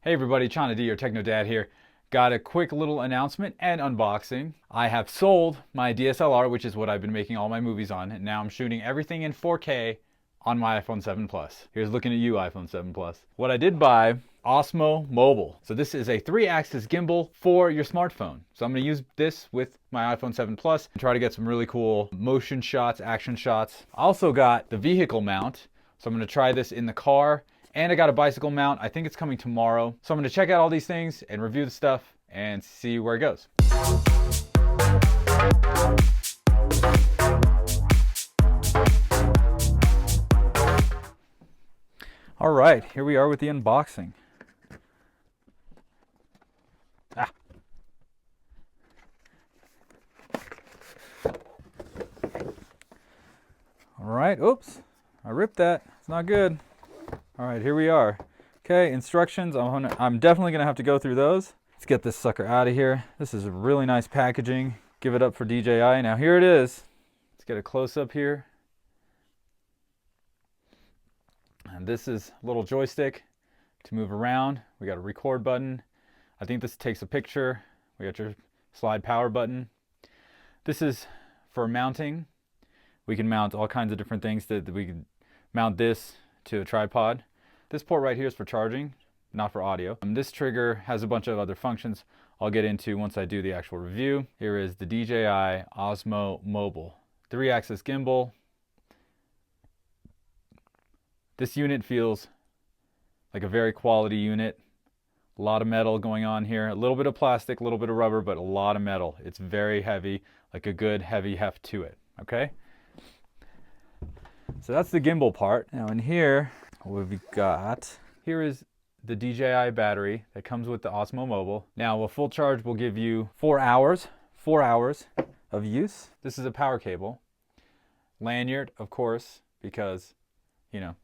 Hey everybody, Chana D, your Techno Dad here. Got a quick little announcement and unboxing. I have sold my DSLR, which is what I've been making all my movies on, and now I'm shooting everything in 4K on my iPhone 7 Plus. Here's looking at you, iPhone 7 Plus. What I did buy, Osmo Mobile. So this is a 3-axis gimbal for your smartphone. So I'm gonna use this with my iPhone 7 Plus and try to get some really cool motion shots, action shots. I also got the vehicle mount. So I'm gonna try this in the car. And I got a bicycle mount. I think it's coming tomorrow. So I'm going to check out all these things and review the stuff and see where it goes. All right, here we are with the unboxing. All right, oops, I ripped that. It's not good. All right, here we are. Okay, instructions. I'm definitely gonna have to go through those. Let's get this sucker out of here. This is really nice packaging. Give it up for DJI. Now here it is. Let's get a close up here. And this is a little joystick to move around. We got a record button. I think this takes a picture. We got your slide power button. This is for mounting. We can mount all kinds of different things that we can mount this to a tripod. This port right here is for charging, not for audio. This trigger has a bunch of other functions I'll get into once I do the actual review. Here is the DJI Osmo Mobile 3-axis gimbal. This unit feels like a very quality unit. A lot of metal going on here. A little bit of plastic, a little bit of rubber, but a lot of metal. It's very heavy, like a good heavy heft to it, okay? So that's the gimbal part. Now in here, what we've got, here is the DJI battery that comes with the Osmo Mobile. Now a full charge will give you 4 hours of use. This is a power cable. Lanyard, of course, because, you know,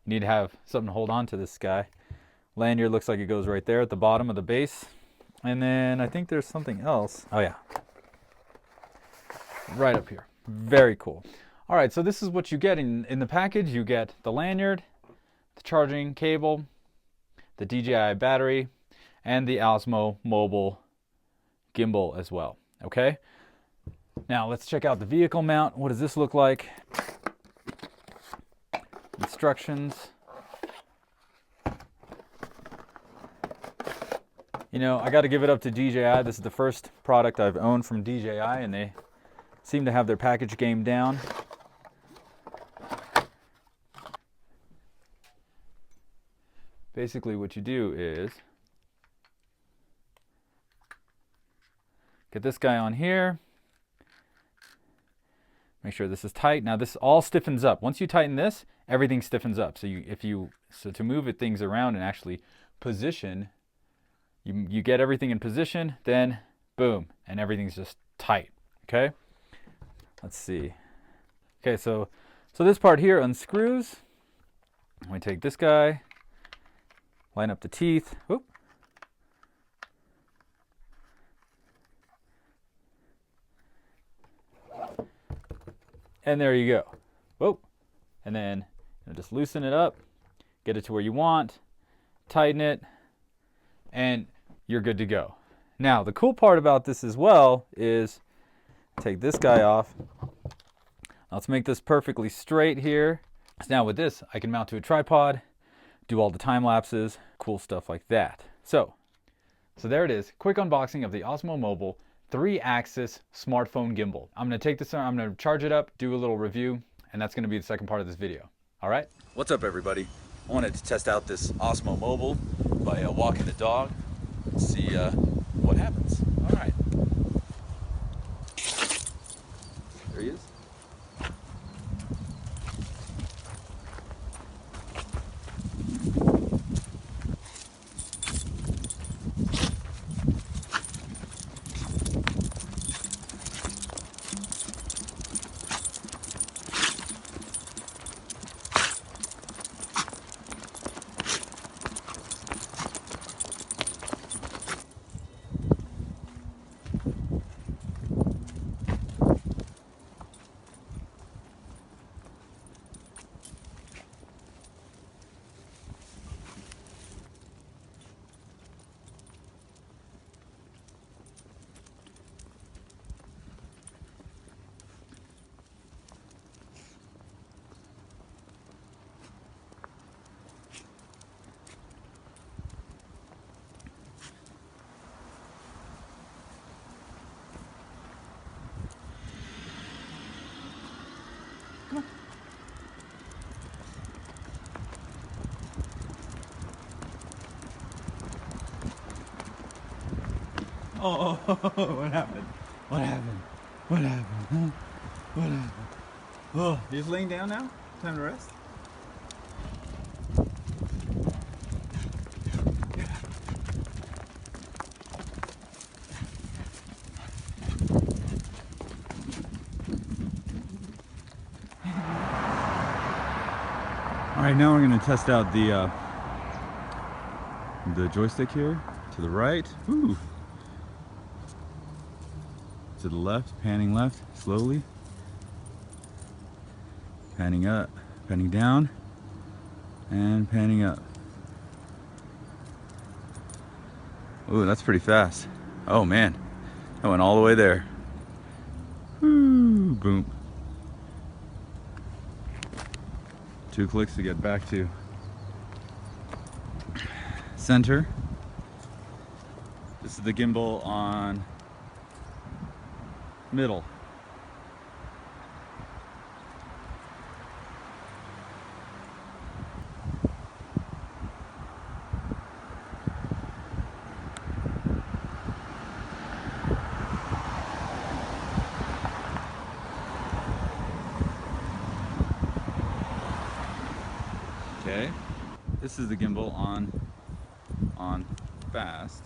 you need to have something to hold on to this guy. Lanyard looks like it goes right there at the bottom of the base. And then I think there's something else. Oh yeah, right up here. Very cool. All right, so this is what you get in the package. You get the lanyard, the charging cable, the DJI battery, and the Osmo Mobile gimbal as well, okay? Now let's check out the vehicle mount. What does this look like? Instructions. You know, I got to give it up to DJI. This is the first product I've owned from DJI, and they seem to have their package game down. Basically what you do is get this guy on here, make sure this is tight. Now this all stiffens up. Once you tighten this, everything stiffens up. So to move things around and actually position, you get everything in position, then boom, and everything's just tight, okay? Let's see. Okay, so this part here unscrews. We take this guy, line up the teeth. Whoop. And there you go. Whoop. And then just loosen it up, get it to where you want, tighten it, and you're good to go. Now, the cool part about this as well is take this guy off. Let's make this perfectly straight here. So now with this, I can mount to a tripod, do all the time lapses, cool stuff like that. So there it is. Quick unboxing of the Osmo Mobile 3-axis smartphone gimbal. I'm gonna take this, I'm gonna charge it up, do a little review, and that's gonna be the second part of this video. All right? What's up, everybody? I wanted to test out this Osmo Mobile by walking the dog and see what happens. All right. There he is. Oh, what happened? What happened? What happened? Huh? What happened? Oh, you're just laying down now? Time to rest? All right, now we're going to test out the joystick here. To the right, woo. To the left, panning left, slowly. Panning up, panning down, and panning up. Ooh, that's pretty fast. Oh man, that went all the way there. Woo, boom. 2 clicks to get back to center. This is the gimbal on middle. Okay, this is the gimbal on fast.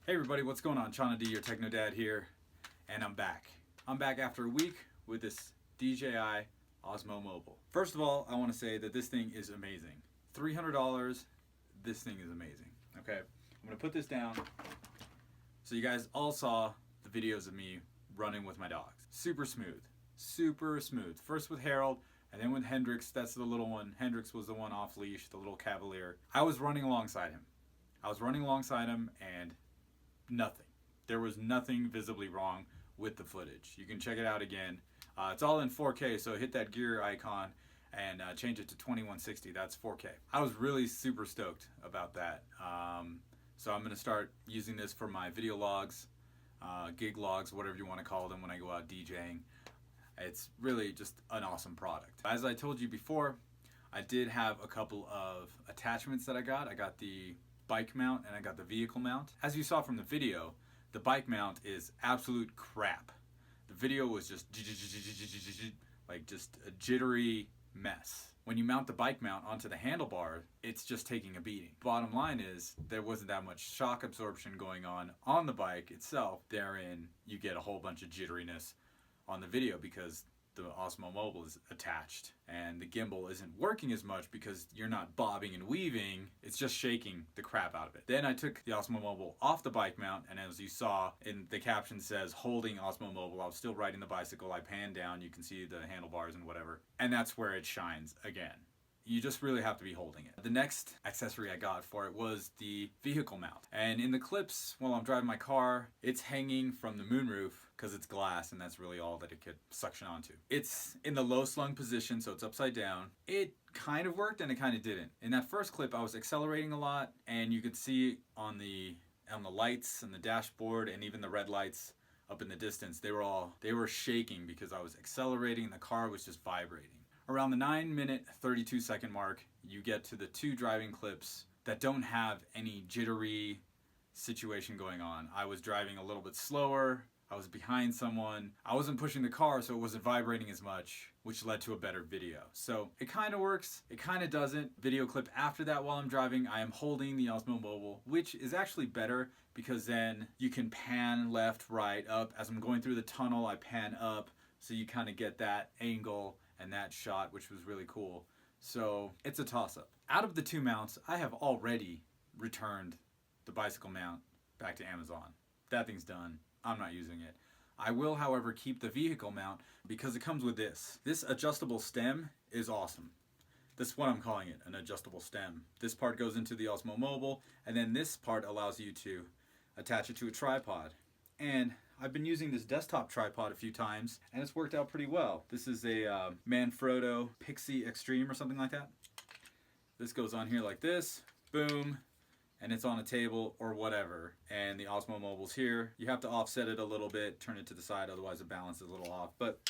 Hey everybody, what's going on? Chana D, your Techno Dad here, and I'm back. I'm back after a week with this DJI Osmo Mobile. First of all, I want to say that this thing is amazing. $300, this thing is amazing. Okay, I'm going to put this down. So you guys all saw the videos of me running with my dogs. Super smooth, super smooth. First with Harold, and then with Hendrix, that's the little one. Hendrix was the one off leash, the little Cavalier. I was running alongside him. And nothing. There was nothing visibly wrong with the footage. You can check it out again. It's all in 4K, so hit that gear icon and change it to 2160. That's 4K. I was really super stoked about that. So I'm going to start using this for my video logs, gig logs, whatever you want to call them when I go out DJing. It's really just an awesome product. As I told you before, I did have a couple of attachments that I got. I got the bike mount and I got the vehicle mount. As you saw from the video, the bike mount is absolute crap. The video was just like just a jittery mess. When you mount the bike mount onto the handlebar, it's just taking a beating. Bottom line is there wasn't that much shock absorption going on the bike itself. Therein, you get a whole bunch of jitteriness on the video because the Osmo Mobile is attached and the gimbal isn't working as much because you're not bobbing and weaving, it's just shaking the crap out of it. Then I took the Osmo Mobile off the bike mount, and as you saw in the caption says holding Osmo Mobile, I was still riding the bicycle. I panned down, you can see the handlebars and whatever, and that's where it shines again. You just really have to be holding it. The next accessory I got for it was the vehicle mount. And in the clips, while I'm driving my car, it's hanging from the moonroof because it's glass and that's really all that it could suction onto. It's in the low slung position, so it's upside down. It kind of worked and it kind of didn't. In that first clip, I was accelerating a lot, and you could see on the lights and the dashboard and even the red lights up in the distance, they were shaking because I was accelerating and the car was just vibrating. Around the 9-minute 32-second mark, you get to the two driving clips that don't have any jittery situation going on. I was driving a little bit slower, I was behind someone. I wasn't pushing the car, so it wasn't vibrating as much, which led to a better video. So it kind of works, it kind of doesn't. Video clip after that while I'm driving, I am holding the Osmo Mobile, which is actually better because then you can pan left, right, up. As I'm going through the tunnel, I pan up, so you kind of get that angle and that shot, which was really cool. So it's a toss-up. Out of the two mounts, I have already returned the bicycle mount back to Amazon. That thing's done. I'm not using it. I will, however, keep the vehicle mount because it comes with this. This adjustable stem is awesome. This is what I'm calling it, an adjustable stem. This part goes into the Osmo Mobile, and then this part allows you to attach it to a tripod. And I've been using this desktop tripod a few times, and it's worked out pretty well. This is a Manfrotto Pixie Extreme or something like that. This goes on here like this, boom, and it's on a table or whatever. And the Osmo Mobile's here. You have to offset it a little bit, turn it to the side, otherwise the balance is a little off. But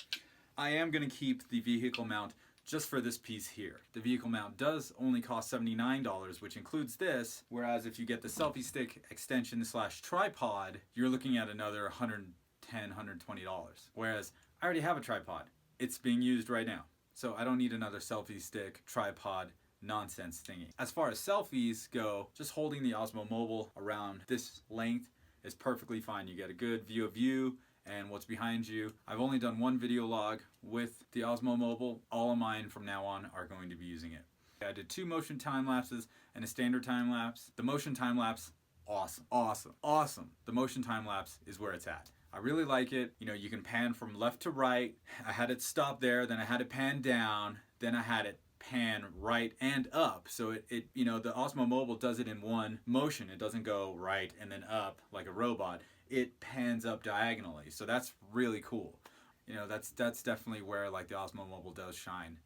I am gonna keep the vehicle mount just for this piece here. The vehicle mount does only cost $79, which includes this, whereas if you get the selfie stick extension / tripod, you're looking at another $110, $120. Whereas I already have a tripod. It's being used right now. So I don't need another selfie stick, tripod, nonsense thingy. As far as selfies go, just holding the Osmo Mobile around this length is perfectly fine. You get a good view of you and what's behind you. I've only done one video log with the Osmo Mobile. All of mine from now on are going to be using it. I did 2 motion time lapses and a standard time lapse. The motion time lapse, awesome, awesome, awesome. The motion time lapse is where it's at. I really like it. You know, you can pan from left to right. I had it stop there, then I had it pan down, then I had it pan right and up. So it you know, the Osmo Mobile does it in one motion. It doesn't go right and then up like a robot. It pans up diagonally. So that's really cool. You know, that's definitely where like the Osmo Mobile does shine.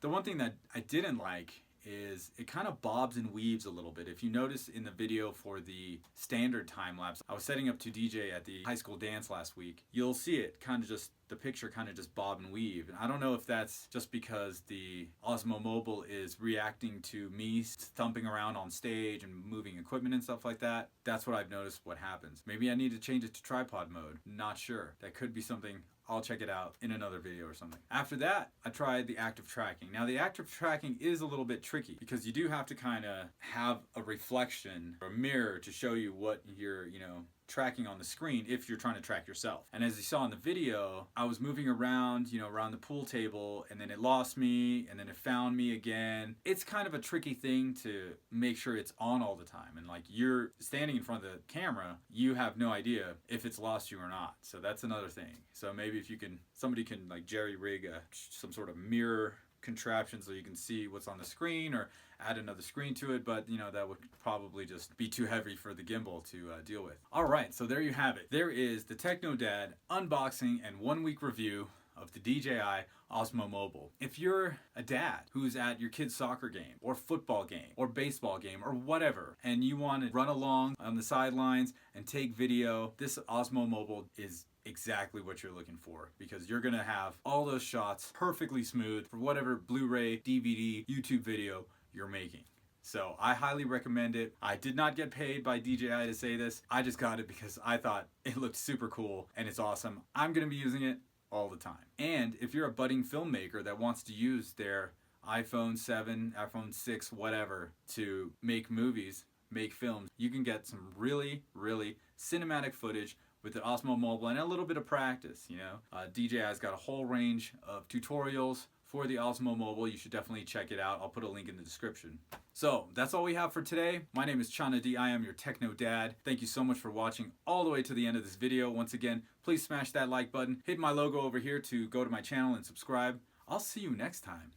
The one thing that I didn't like is it kind of bobs and weaves a little bit. If you notice in the video for the standard time lapse, I was setting up to DJ at the high school dance last week. You'll see it kind of just, the picture kind of just bob and weave. And I don't know if that's just because the Osmo Mobile is reacting to me thumping around on stage and moving equipment and stuff like that. That's what I've noticed what happens. Maybe I need to change it to tripod mode. Not sure. That could be something. I'll check it out in another video or something. After that, I tried the active tracking. Now the active tracking is a little bit tricky because you do have to kind of have a reflection or a mirror to show you what you're, you know, tracking on the screen if you're trying to track yourself. And as you saw in the video, I was moving around, you know, around the pool table, and then it lost me, and then it found me again. It's kind of a tricky thing to make sure it's on all the time. And like, you're standing in front of the camera, you have no idea if it's lost you or not. So that's another thing. So maybe if you can, somebody can like jerry rig some sort of mirror contraption so you can see what's on the screen, or add another screen to it, but you know, that would probably just be too heavy for the gimbal to deal with. All right, so there you have it. There is the Techno Dad unboxing and 1-week review of the DJI Osmo Mobile. If you're a dad who's at your kid's soccer game or football game or baseball game or whatever, and you want to run along on the sidelines and take video, this Osmo Mobile is exactly what you're looking for, because you're gonna have all those shots perfectly smooth for whatever Blu-ray, DVD, YouTube video you're making. So I highly recommend it. I did not get paid by DJI to say this. I just got it because I thought it looked super cool and it's awesome. I'm gonna be using it all the time. And if you're a budding filmmaker that wants to use their iPhone 7, iPhone 6, whatever, to make movies, make films, you can get some really, really cinematic footage with the Osmo Mobile and a little bit of practice, you know. DJI's got a whole range of tutorials for the Osmo Mobile. You should definitely check it out. I'll put a link in the description. So that's all we have for today. My name is Chana D. I am your Techno Dad. Thank you so much for watching all the way to the end of this video. Once again, please smash that like button. Hit my logo over here to go to my channel and subscribe. I'll see you next time.